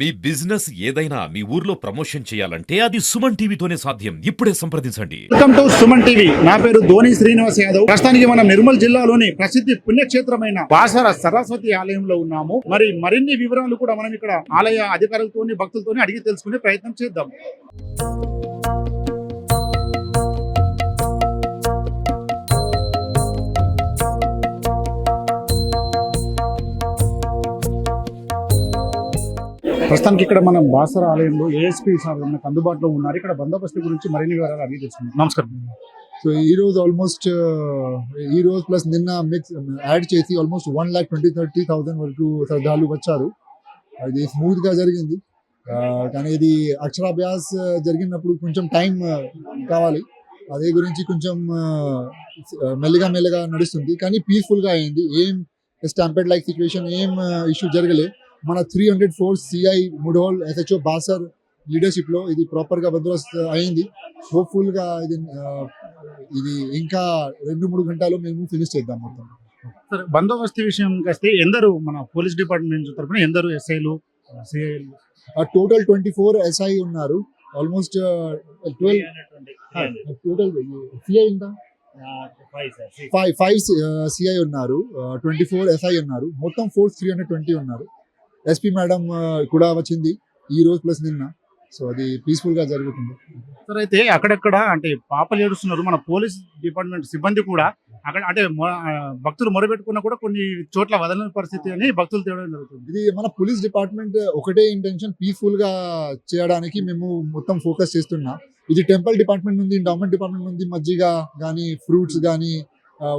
మీ business ఏదైనా మీ ఊర్లో promotion చేయాలంటే అది సుమన్ టీవీతోనే సాధ్యం. ఇప్పుడే సంప్రదించండి. Welcome to Suman TV. నా పేరు ధోని శ్రీనివాస్ యాదవ్. ప్రస్తుతానికి మనం నిర్మల్ జిల్లాలోని ప్రసిద్ధి పుణ్యక్షేత్రమైన బాసర సరస్వతి ఆలయంలో ఉన్నాము. మరిన్ని వివరాలు కూడా మనం ఇక్కడ ఆలయ అధికారులతోని భక్తులతోని అడిగి తెలుసుకునే ప్రయత్నం చేద్దాం. ప్రస్తుతానికి ఇక్కడ మనం బాసర ఆలయంలో ఏఎస్పీ సార్ మనకు అందుబాటులో ఉన్నారు. ఇక్కడ బందోబస్తు గురించి మరిన్ని వివరాలు అడిగి తెలుసుకుందాం. నమస్కారం. సో ఈ రోజు ఆల్మోస్ట్ ఈ రోజు ప్లస్ నిన్న మిక్స్ యాడ్ చేసి ఆల్మోస్ట్ 1,20,30,000 వరకు శ్రద్ధాలు వచ్చారు. ఇది స్మూత్ గా జరిగింది. కానీ ఇది అక్షరాభ్యాస్ జరిగినప్పుడు కొంచెం టైం కావాలి. అదే గురించి కొంచెం మెల్లగా నడుస్తుంది. కానీ పీస్ఫుల్ గా అయింది. ఏం స్టాంపెడ్ లైక్ సిచ్యువేషన్ ఏం ఇష్యూ జరగలే. మన 304 సిఐ ముడోల్ ఎస్హెచ్ఓ బాసర్ లీడర్షిప్ లో ఇది ప్రాపర్ గా బందోబస్తు అయింది. హోప్ఫుల్ గా ఇది ఇంకా 2-3 గంటల్లో మేము ఫినిష్ చేద్దాం మొత్తం. సరే, బందోబస్తు విషయంకి వస్తే ఎందరు మన పోలీస్ డిపార్ట్మెంట్ తరఫున ఎందరు ఎస్ఐలు సిఐలు? టోటల్ 24 ఎస్ఐ ఉన్నారు. ఆల్మోస్ట్ 12 టోటల్ సిఐ ఉందా? 5 సిఐ ఉన్నారు. 24 ఎస్ఐ ఉన్నారు. మొత్తం ఫోర్స్ 320 ఉన్నారు. ఎస్పీ మేడం కూడా వచ్చింది ఈ రోజు ప్లస్ నిన్న. సో అది పీస్ఫుల్ గా జరుగుతుంది. సార్, అయితే అక్కడక్కడ అంటే పాపలు ఏడుస్తున్నారు. మన పోలీస్ డిపార్ట్మెంట్ సిబ్బంది కూడా అక్కడ అంటే భక్తులు మొరబెట్టుకున్నా కూడా కొన్ని చోట్ల వదలని పరిస్థితి అని భక్తులు తేవడం జరుగుతుంది. ఇది మన పోలీస్ డిపార్ట్మెంట్ ఒకటే ఇంటెన్షన్, పీస్ఫుల్ గా చేయడానికి మేము మొత్తం ఫోకస్ చేస్తున్నాం. ఇది టెంపుల్ డిపార్ట్మెంట్ నుండి, ఎండోమెంట్ డిపార్ట్మెంట్ నుండి మజ్జిగ కానీ, ఫ్రూట్స్ కానీ,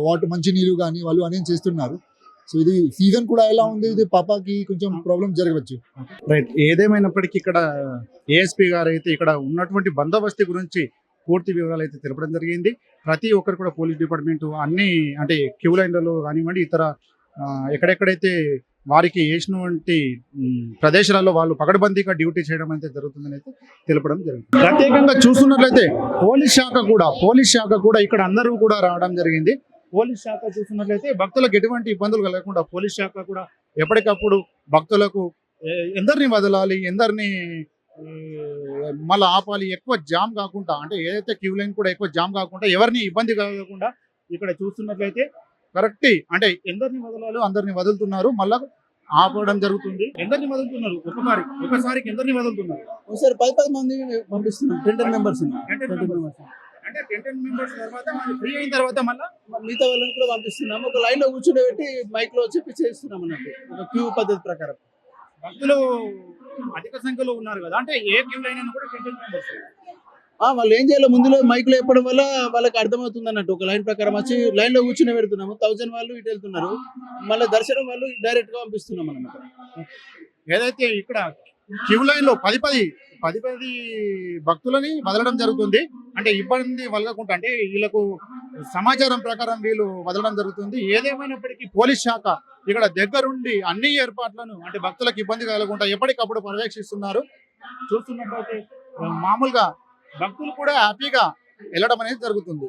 వాటర్ మంచి నీరు కానీ వాళ్ళు అరేంజ్ చేస్తున్నారు. సో ఇది సీజన్ కూడా ఎలా ఉంది, ఇది పాపకి కొంచెం ప్రాబ్లం జరగవచ్చు. రైట్. ఏదేమైనప్పటికీ ఇక్కడ ఏఎస్పీ గారు అయితే ఇక్కడ ఉన్నటువంటి బందోబస్తు గురించి పూర్తి వివరాలు అయితే తెలపడం జరిగింది. ప్రతి ఒక్కరు కూడా పోలీస్ డిపార్ట్మెంట్ అన్ని అంటే క్యూ లైన్లలో కానివ్వండి, ఇతర ఎక్కడెక్కడైతే వారికి వేసినటువంటి ప్రదేశాలలో వాళ్ళు పకడ్బందీగా డ్యూటీ చేయడం అయితే జరుగుతుందని అయితే తెలపడం జరిగింది. ప్రత్యేకంగా చూస్తున్నట్లయితే పోలీస్ శాఖ కూడా ఇక్కడ అందరూ కూడా రావడం జరిగింది. పోలీస్ శాఖ చూస్తున్నట్లయితే భక్తులకు ఎటువంటి ఇబ్బందులు కలగకుండా పోలీస్ శాఖ కూడా ఎప్పటికప్పుడు భక్తులకు ఎందరిని వదలాలి, ఎందరిని మళ్ళీ ఆపాలి, ఎక్కువ జామ్ కాకుండా అంటే ఏదైతే క్యూ లైన్ కూడా ఎక్కువ జామ్ కాకుండా ఎవరిని ఇబ్బంది కలగకుండా ఇక్కడ చూస్తున్నట్లయితే కరెక్ట్ అంటే ఎందరిని వదలాలో అందరిని వదులుతున్నారు. మళ్ళా ఆపడం జరుగుతుంది. ఎందరిని వదులుతున్నారు? ఒకసారికి ఎందరిని వదులుతున్నారు? ఒకసారి 10 మంది పంపిస్తున్నాం. 10 మెంబర్స్ అంటే 10 మెంబర్స్ తర్వాత ఫ్రీ అయిన తర్వాత మళ్ళీ మిగతా వాళ్ళని కూడా పంపిస్తున్నాం. ఒక లైన్ లో కూర్చుండబెట్టి మైక్ లో చెప్పి చేస్తున్నాం అన్నట్టు, ఒక క్యూ పద్ధతి ప్రకారం. భక్తులు అధిక సంఖ్యలో ఉన్నారు కదా, అంటే ఏ క్యూ లైన్ అయినా కూడా 10 మెంబర్స్. వాళ్ళు ఏం చేయాలి, ముందులో మైక్ లో చెప్పడం వల్ల వాళ్ళకి అర్థమవుతుంది అన్నట్టు. ఒక లైన్ ప్రకారం వచ్చి లైన్ లో కూర్చుని పెడుతున్నాము. 1000 వాళ్ళు ఇటు వెళ్తున్నారు, మళ్ళీ దర్శనం వాళ్ళు డైరెక్ట్ గా పంపిస్తున్నాం అన్నమాట. ఏదైతే ఇక్కడ క్యూ లైన్ లో 10 భక్తులని వదలడం జరుగుతుంది. అంటే ఇబ్బంది వలగకుండా అంటే వీళ్ళకు సమాచారం ప్రకారం వీళ్ళు వదలడం జరుగుతుంది. ఏదేమైనప్పటికీ పోలీస్ శాఖ ఇక్కడ దగ్గరుండి అన్ని ఏర్పాట్లను అంటే భక్తులకు ఇబ్బంది కలగకుండా ఎప్పటికప్పుడు పర్యవేక్షిస్తున్నారు. చూస్తున్నట్లయితే మామూలుగా భక్తులు కూడా హ్యాపీగా వెళ్ళడం అనేది జరుగుతుంది.